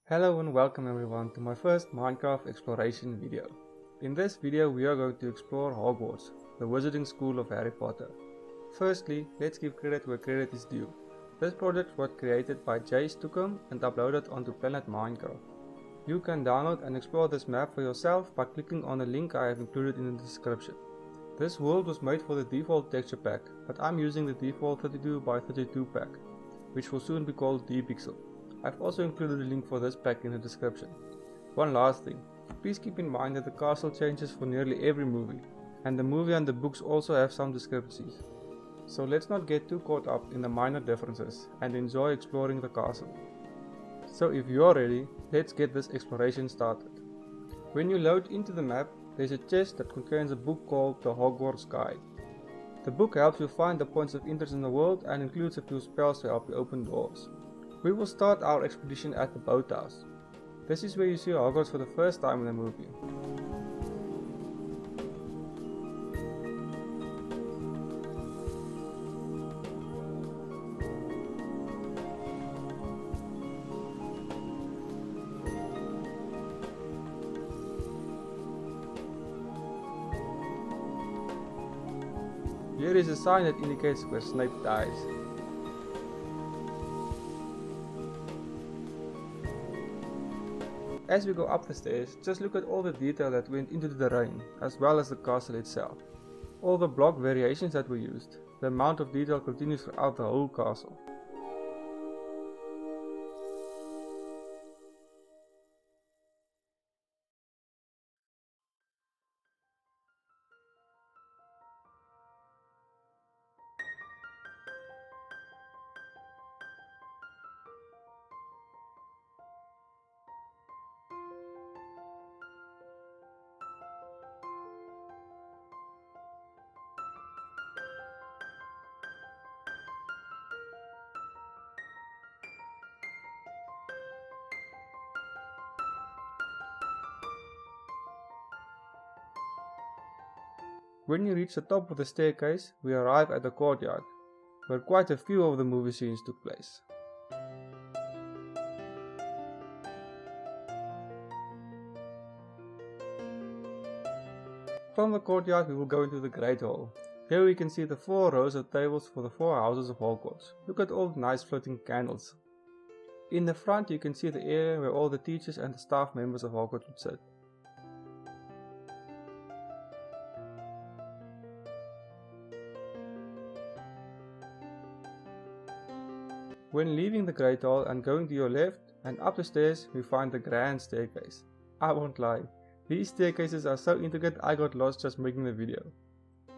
Hello and welcome everyone to my first Minecraft exploration video. In this video we are going to explore Hogwarts, the wizarding school of Harry Potter. Firstly, let's give credit where credit is due. This project was created by Jay Stukum and uploaded onto Planet Minecraft. You can download and explore this map for yourself by clicking on the link I have included in the description. This world was made for the default texture pack, but I'm using the default 32 by 32 pack, which will soon be called D-Pixel. I've also included a link for this pack in the description. One last thing, please keep in mind that the castle changes for nearly every movie, and the movie and the books also have some discrepancies. So let's not get too caught up in the minor differences and enjoy exploring the castle. So if you are ready, let's get this exploration started. When you load into the map, there's a chest that contains a book called the Hogwarts Guide. The book helps you find the points of interest in the world and includes a few spells to help you open doors. We will start our expedition at the boathouse. This is where you see Hogwarts for the first time in the movie. Here is a sign that indicates where Snape dies. As we go up the stairs, just look at all the detail that went into the terrain, as well as the castle itself. All the block variations that were used. The amount of detail continues throughout the whole castle. When you reach the top of the staircase, we arrive at the courtyard, where quite a few of the movie scenes took place. From the courtyard we will go into the Great Hall. Here we can see the 4 rows of tables for the 4 houses of Hogwarts. Look at all the nice floating candles. In the front you can see the area where all the teachers and the staff members of Hogwarts would sit. When leaving the Great Hall and going to your left and up the stairs, we find the grand staircase. I won't lie, these staircases are so intricate I got lost just making the video.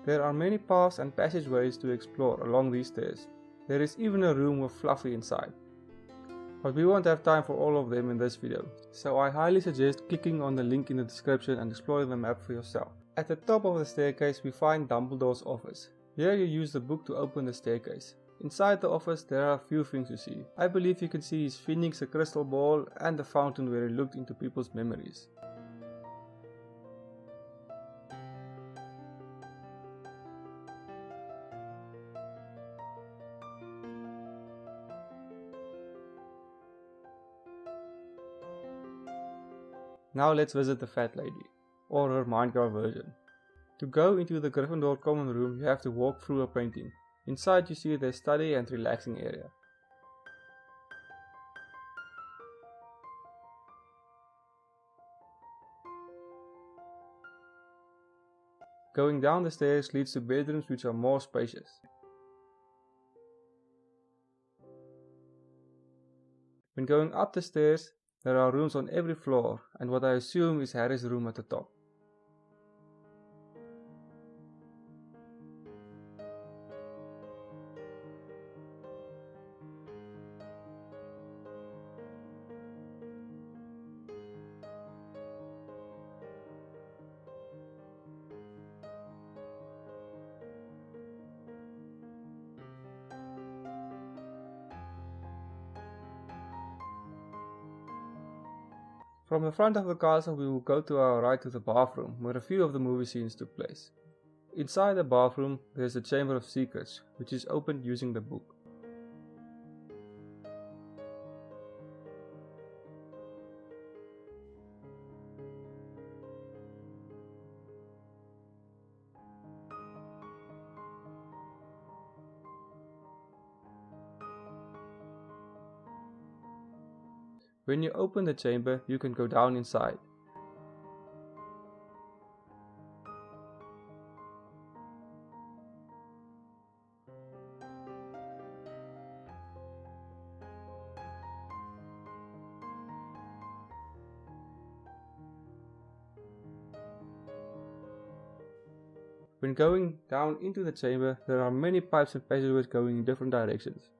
There are many paths and passageways to explore along these stairs. There is even a room with Fluffy inside. But we won't have time for all of them in this video, so I highly suggest clicking on the link in the description and exploring the map for yourself. At the top of the staircase we find Dumbledore's office. Here you use the book to open the staircase. Inside the office there are a few things to see. I believe you can see his phoenix, a crystal ball and the fountain where he looked into people's memories. Now let's visit the Fat Lady, or her Minecraft version. To go into the Gryffindor common room you have to walk through a painting. Inside you see their study and relaxing area. Going down the stairs leads to bedrooms which are more spacious. When going up the stairs, there are rooms on every floor, and what I assume is Harry's room at the top. From the front of the castle we will go to our right to the bathroom, where a few of the movie scenes took place. Inside the bathroom there is the Chamber of Secrets, which is opened using the book. When you open the chamber, you can go down inside. When going down into the chamber, there are many pipes and passageways going in different directions.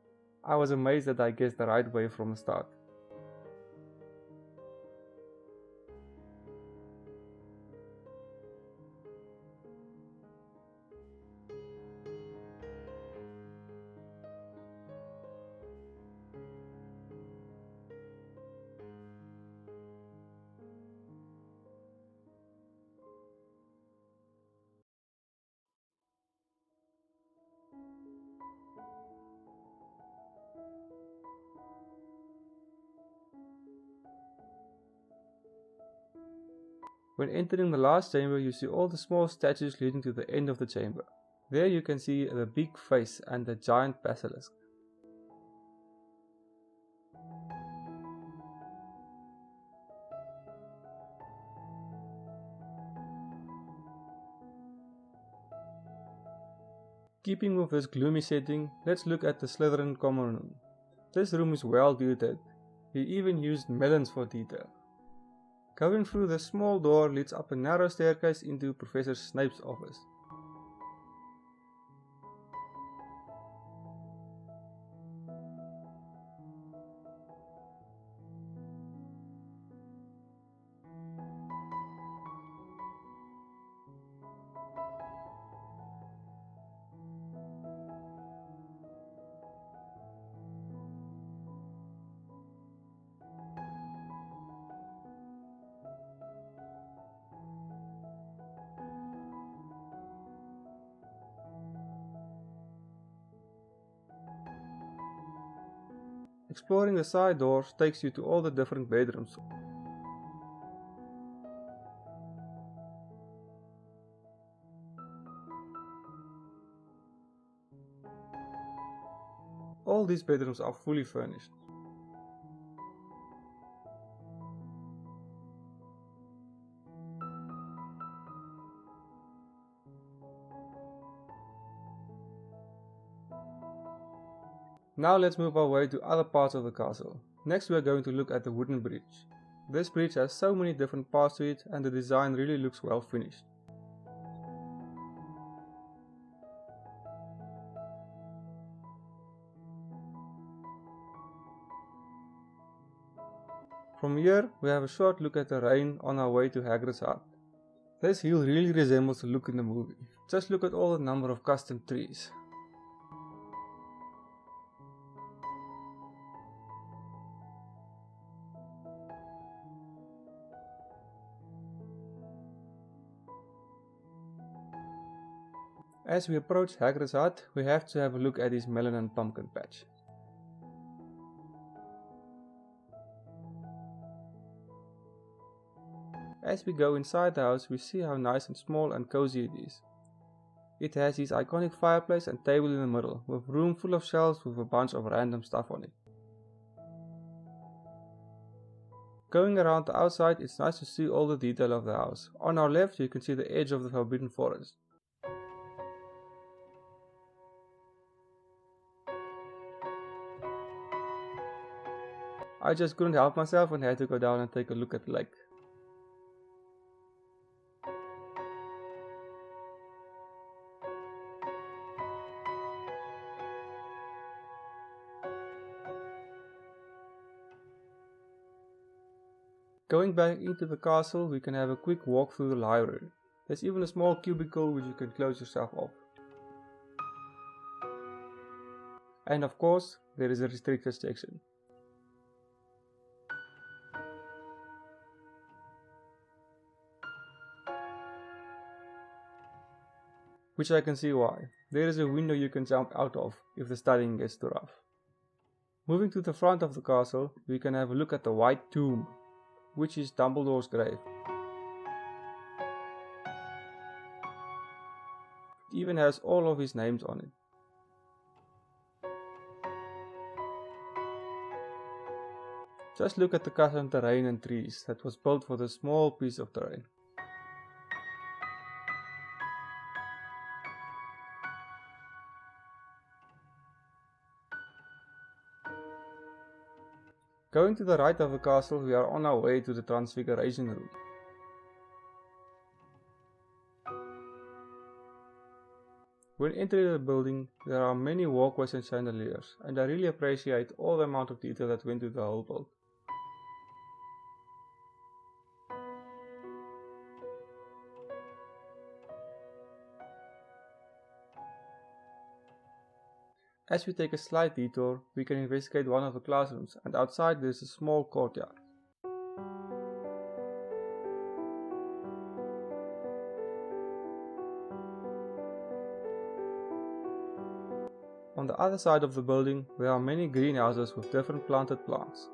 I was amazed that I guessed the right way from the start. When entering the last chamber, you see all the small statues leading to the end of the chamber. There you can see the big face and the giant basilisk. Keeping with this gloomy setting, let's look at the Slytherin common room. This room is well detailed. He even used melons for detail. Going through the small door leads up a narrow staircase into Professor Snape's office. Exploring the side doors takes you to all the different bedrooms. All these bedrooms are fully furnished. Now let's move our way to other parts of the castle. Next we are going to look at the wooden bridge. This bridge has so many different parts to it and the design really looks well finished. From here we have a short look at the rain on our way to Hagrid's hut. This hill really resembles the look in the movie. Just look at all the number of custom trees. As we approach Hagrid's hut, we have to have a look at his melon and pumpkin patch. As we go inside the house, we see how nice and small and cozy it is. It has his iconic fireplace and table in the middle, with room full of shelves with a bunch of random stuff on it. Going around the outside, it's nice to see all the detail of the house. On our left, you can see the edge of the Forbidden Forest. I just couldn't help myself and had to go down and take a look at the lake. Going back into the castle, we can have a quick walk through the library. There's even a small cubicle which you can close yourself off. And of course, there is a restricted section. Which I can see why. There is a window you can jump out of if the studying gets too rough. Moving to the front of the castle, we can have a look at the White Tomb, which is Dumbledore's grave. It even has all of his names on it. Just look at the custom terrain and trees that was built for this small piece of terrain. Going to the right of the castle, we are on our way to the Transfiguration Room. When entering the building, there are many walkways and chandeliers, and I really appreciate all the amount of detail that went into the whole build. As we take a slight detour, we can investigate one of the classrooms, and outside there is a small courtyard. On the other side of the building, there are many greenhouses with different planted plants.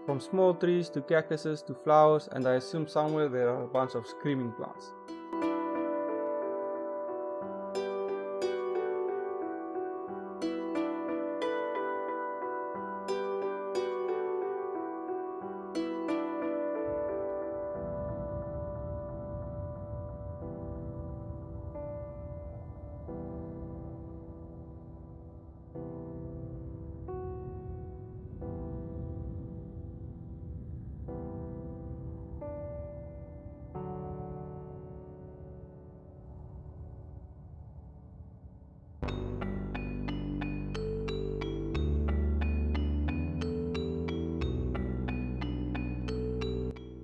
From small trees to cactuses to flowers, and I assume somewhere there are a bunch of screaming plants.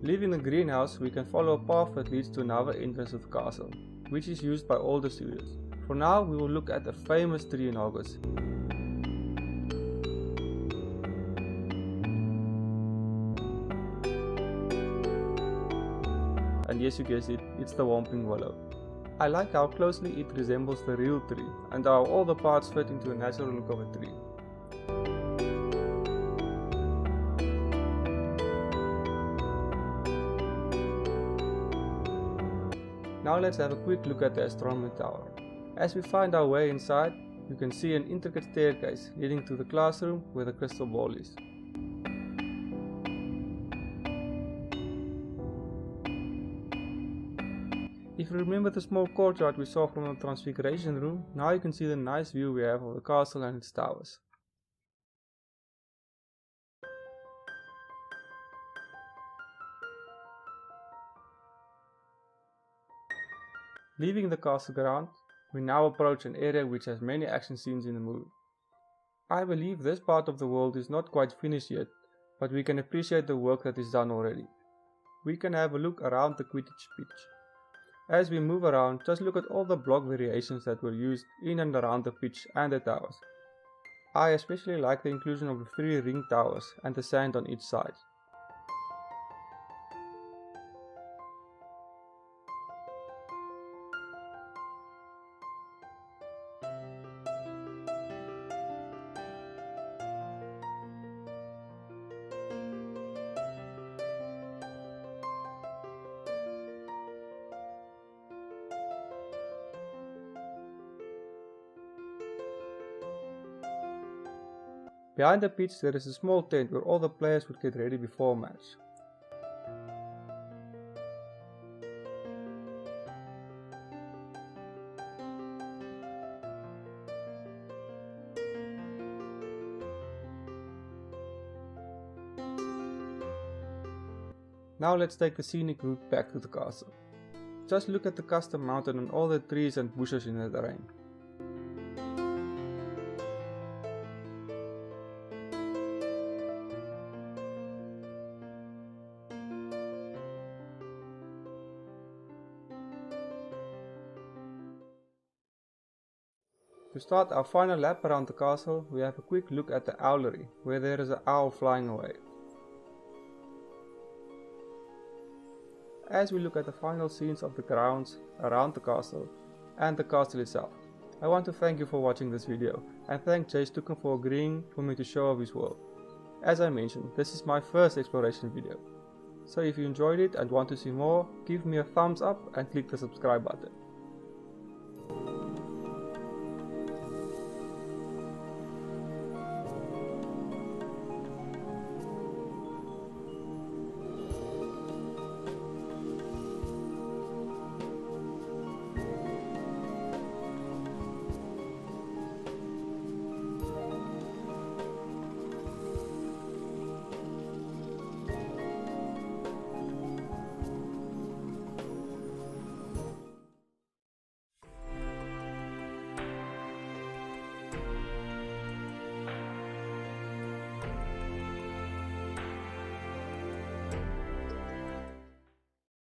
Leaving the greenhouse, we can follow a path that leads to another entrance of the castle, which is used by all the students. For now, we will look at a famous tree in Hogwarts. And yes, you guessed it, it's the Whomping Willow. I like how closely it resembles the real tree, and how all the parts fit into a natural look of a tree. Now let's have a quick look at the astronomy tower. As we find our way inside, you can see an intricate staircase leading to the classroom where the crystal ball is. If you remember the small courtyard we saw from the Transfiguration Room, now you can see the nice view we have of the castle and its towers. Leaving the castle ground, we now approach an area which has many action scenes in the movie. I believe this part of the world is not quite finished yet, but we can appreciate the work that is done already. We can have a look around the Quidditch pitch. As we move around, just look at all the block variations that were used in and around the pitch and the towers. I especially like the inclusion of the 3 ring towers and the sand on each side. Behind the pitch there is a small tent where all the players would get ready before a match. Now let's take the scenic route back to the castle. Just look at the custom mountain and all the trees and bushes in the terrain. To start our final lap around the castle, we have a quick look at the owlery, where there is an owl flying away. As we look at the final scenes of the grounds around the castle and the castle itself, I want to thank you for watching this video and thank Jay Stukken for agreeing for me to show off his world. As I mentioned, this is my first exploration video. So if you enjoyed it and want to see more, give me a thumbs up and click the subscribe button.